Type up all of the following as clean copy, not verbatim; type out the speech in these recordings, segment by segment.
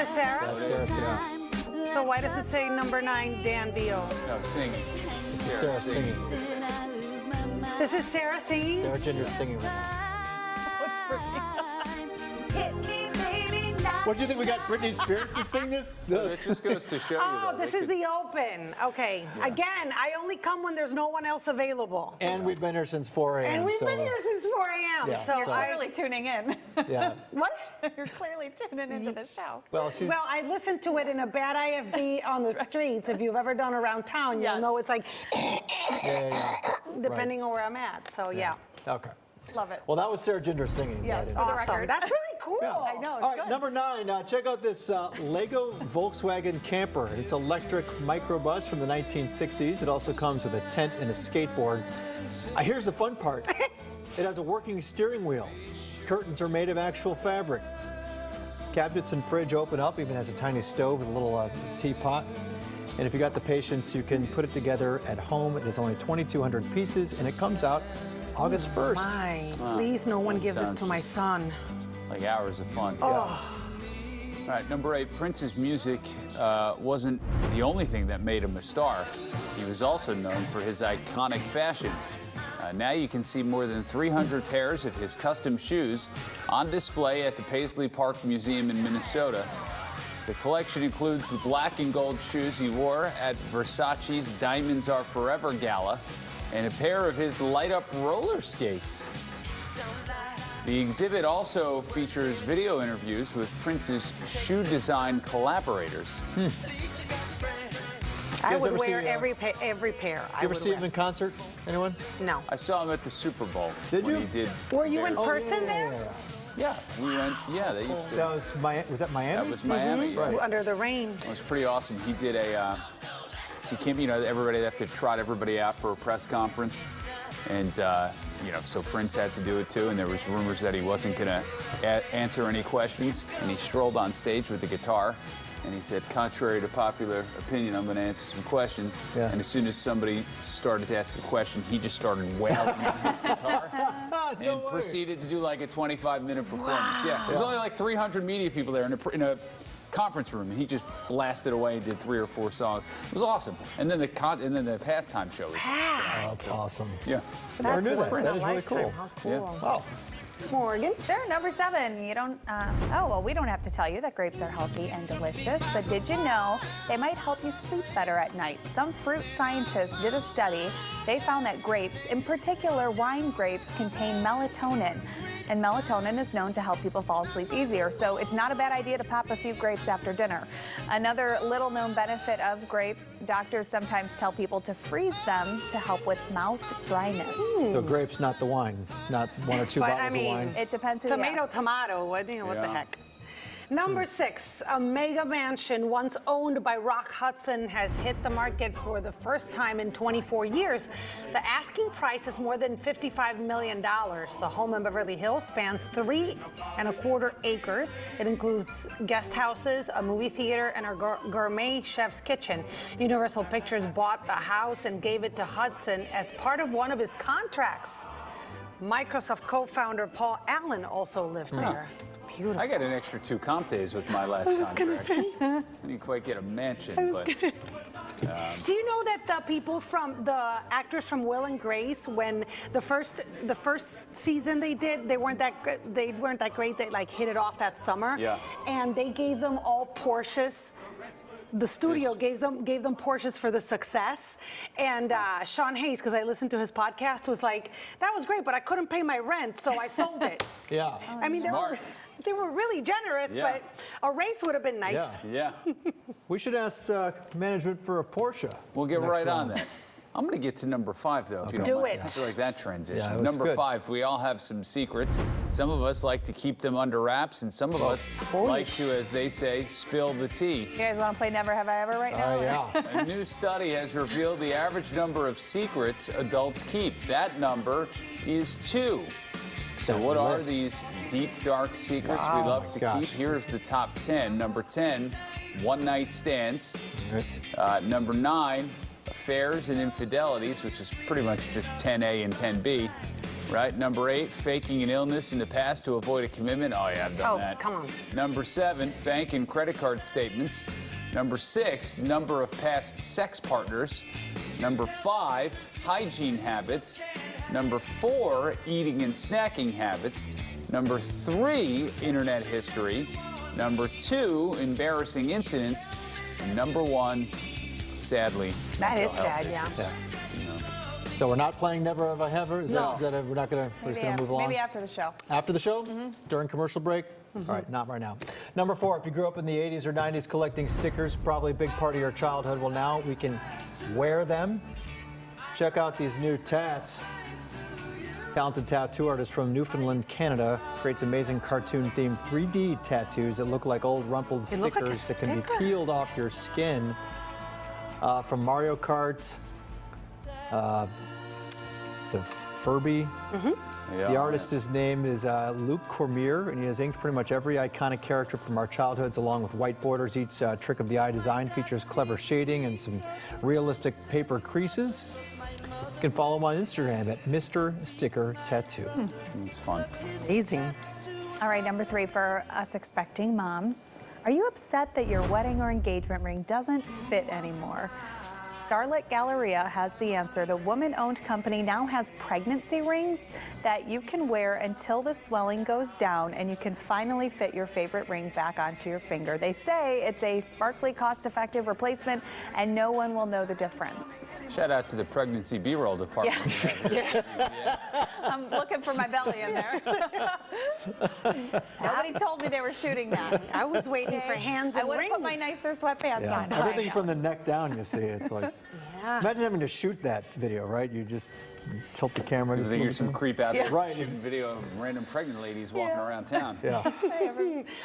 is Sarah? That's Sarah. So why does it say number 9, Dan Vio? No, singing. This is Sarah singing. This is Sarah singing? Sarah Ginger's singing right now. What do you think, we got Britney Spears to sing this? It just goes to show you. Oh, though, this they is could- the open. Okay. Again, I only come when there's no one else available. And we've been here since 4 a.m. And we've so, been here since 4 a.m. Yeah, so so- I Clearly tuning in. Yeah. what? You're clearly tuning into the show. Well, she's. Well, I listened to it in a bad IFB on the streets. If you've ever done around town, you'll Yes. know it's like yeah. depending on where I'm at. So yeah. Okay. Love it. Well, that was Sarah Ginger singing. Yes, that for the is. Awesome. record. That's really cool. I know, it's All right, good. number 9. Check out this Lego Volkswagen camper. It's an electric microbus from the 1960s. It also comes with a tent and a skateboard. Here's the fun part. It has a working steering wheel. Curtains are made of actual fabric. Cabinets and fridge open up. Even has a tiny stove with a little teapot. And if you got the patience, you can put it together at home. It is only 2,200 pieces, and it comes out August 1st. My, please, no one that give this sounds to my just- son. Like hours of fun. Oh. All right, number 8, Prince's music wasn't the only thing that made him a star. He was also known for his iconic fashion. Now you can see more than 300 pairs of his custom shoes on display at the Paisley Park Museum in Minnesota. The collection includes the black and gold shoes he wore at Versace's Diamonds Are Forever gala and a pair of his light-up roller skates. The exhibit also features video interviews with Prince's shoe design collaborators. I guys would ever see, wear every pair. You ever see him in concert? Anyone? No. I saw him at the Super Bowl. Did when you? He did. Were you in Bears. person there? Yeah, we went. Yeah, they used to. That was was that Miami? That was Miami. Right. Under the rain. It was pretty awesome. He did a. He came. You know, everybody had to trot everybody out for a press conference, and you know, so Prince had to do it too. And there was rumors that he wasn't going to answer any questions, and he strolled on stage with the guitar. And he said, contrary to popular opinion, I'm going to answer some questions. Yeah. And as soon as somebody started to ask a question, he just started wailing on his guitar No and way. proceeded to do like a 25-minute performance. Yeah, there was only like 300 media people there in a conference room, and he just blasted away and did 3 or 4 songs. It was awesome. And then the halftime show was Oh, that's awesome. yeah. I never knew that. once in That a is really lifetime. cool. How cool. Yeah. Wow. Morgan. Sure, number 7. You don't, we don't have to tell you that grapes are healthy and delicious, but did you know they might help you sleep better at night? Some fruit scientists did a study. They found that grapes, in particular wine grapes, contain melatonin. And melatonin is known to help people fall asleep easier, so it's not a bad idea to pop a few grapes after dinner. Another little-known benefit of grapes, doctors sometimes tell people to freeze them to help with mouth dryness. So grapes, not the wine, not 1 or 2 But, I bottles mean, of wine. It depends who you Tomato, ask. tomato. What the Yeah. heck? Number 6, a mega mansion once owned by Rock Hudson has hit the market for the first time in 24 years. The asking price is more than $55 million. The home in Beverly Hills spans 3¼ acres. It includes guest houses, a movie theater, and a gourmet chef's kitchen. Universal Pictures bought the house and gave it to Hudson as part of one of his contracts. Microsoft co-founder Paul Allen also lived there. It's beautiful. I got an extra 2 comp days with my last contract. I didn't quite get a mansion, but Do you know that the people from the actors from Will and Grace, when the first season they did, they weren't that great. They like hit it off that summer. Yeah. And they gave them all Porsches. The studio gave them Porsches for the success, and Sean Hayes, because I listened to his podcast, was like, "That was great, but I couldn't pay my rent, so I sold it." Yeah. I mean, Smart. they were really generous, Yeah. but a race would have been nice. Yeah. yeah, We should ask management for a Porsche. we'll get next right on round. that. I'm going to get to number 5, though. If you don't Do mind. it. I feel like that transition. Yeah, it was Number good. 5, we all have some secrets. Some of us like to keep them under wraps, and some of us like to, as they say, spill the tea. You guys want to play Never Have I Ever right now? Oh, yeah. A new study has revealed the average number of secrets adults keep. That number is 2. So what are list. these deep, dark secrets we love to Gosh. keep? Here's the top 10. Number 10, one-night stands. Number 9, affairs and infidelities, which is pretty much just 10A and 10B. Right. Number 8, faking an illness in the past to avoid a commitment. Oh, yeah, I've done Oh, that. come on. Number 7, bank and credit card statements. Number 6, number of past sex partners. Number 5, hygiene habits. Number 4, eating and snacking habits. Number 3, internet history. Number 2, embarrassing incidents. And number 1, sadly, That is mental health sad, yeah. issues. So we're not playing Never Have I Ever? No. We're not going to, we're just going to move along? Maybe after the show. After the show? During commercial break? All right, not right now. Number 4, if you grew up in the 80s or 90s collecting stickers, probably a big part of your childhood. Well, now we can wear them. Check out these new tats. Talented tattoo artist from Newfoundland, Canada, creates amazing cartoon-themed 3D tattoos that look like old rumpled They look like a stickers that can be sticker. peeled off your skin. From Mario Kart to Furby. Yeah, The artist's name is Luke Cormier, and he has inked pretty much every iconic character from our childhoods, along with white borders. Each trick of the eye design features clever shading and some realistic paper creases. You can follow him on Instagram at Mr. Sticker Tattoo. It's fun. Amazing. All right, number 3 for us expecting moms. Are you upset that your wedding or engagement ring doesn't fit anymore? Starlet Galleria has the answer. The woman-owned company now has pregnancy rings that you can wear until the swelling goes down and you can finally fit your favorite ring back onto your finger. They say it's a sparkly, cost-effective replacement and no one will know the difference. Shout out to the pregnancy B-roll department. I'm looking for my belly in there. Nobody told me they were shooting that. I was waiting for hands I and would have rings. put my nicer sweatpants on. Everything from the neck down, you see. It's like, Yeah. imagine having to shoot that video, right? You just tilt the camera. I just think look you're at some them. creep out there Right. shooting video of random pregnant ladies walking around town. Yeah.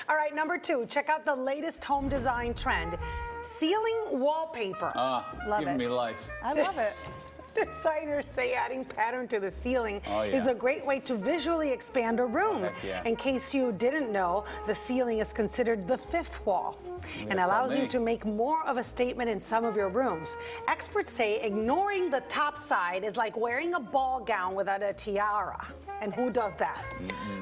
All right, number 2, check out the latest home design trend, ceiling wallpaper. It's Love giving it. me life. I love it. Designers say adding pattern to the ceiling Oh, yeah. is a great way to visually expand a room. heck yeah. In case you didn't know, the ceiling is considered the 5th wall and tell allows you me. to make more of a statement in some of your rooms. Experts say ignoring the top side is like wearing a ball gown without a tiara. And who does that?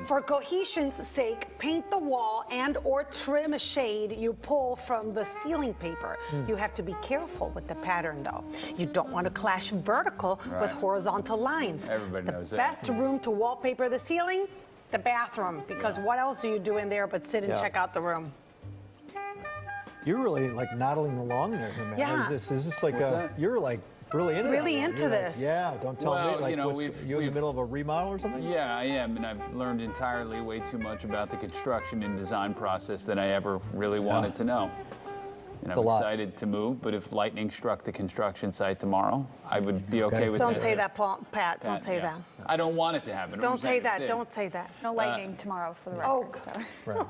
For cohesion's sake, paint the wall and or trim a shade you pull from the ceiling paper. You have to be careful with the pattern though. You don't want to clash vertical with Right. horizontal lines. Everybody knows The that. best room to wallpaper the ceiling? The bathroom, because what else do you do in there but sit and Yeah. check out the room? You're really like noddling along there, man. Yeah. Is this like What's that? you're like really into Really that. into You're like, this. yeah, don't tell Well, me. Like, you know, you in the we've- middle of a remodel or something? Yeah, I am, and I've learned entirely way too much about the construction and design process than I ever really wanted to know. And It's I'm a lot. excited to move, but if lightning struck the construction site tomorrow, I would be okay with that. Don't say that, Paul, Pat. Don't say Yeah. that. I don't want it to happen. I'm Don't just say saying it that. did. Don't say that. No lightning tomorrow for the record. Oh, so. Right.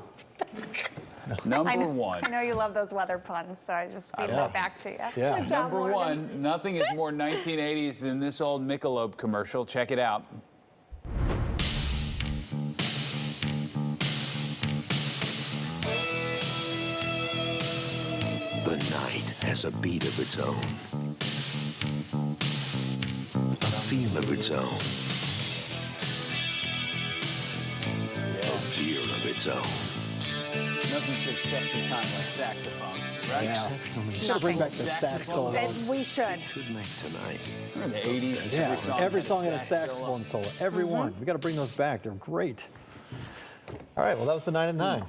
Number one. I know you love those weather puns, so I just feed know. it back to you. Yeah. Number one, nothing is more 1980s than this old Michelob commercial. Check it out. The night has a beat of its own, a feel of its own, a beer of its own. Nothing says sexy time like saxophone, right? Yeah. Should bring back the sax Saxophone. solos. We should. Could make tonight. In the 80s, Yeah, every song had a sax saxophone solo. Every one. We got to bring those back. They're great. All right, well, that was the 9 at 9.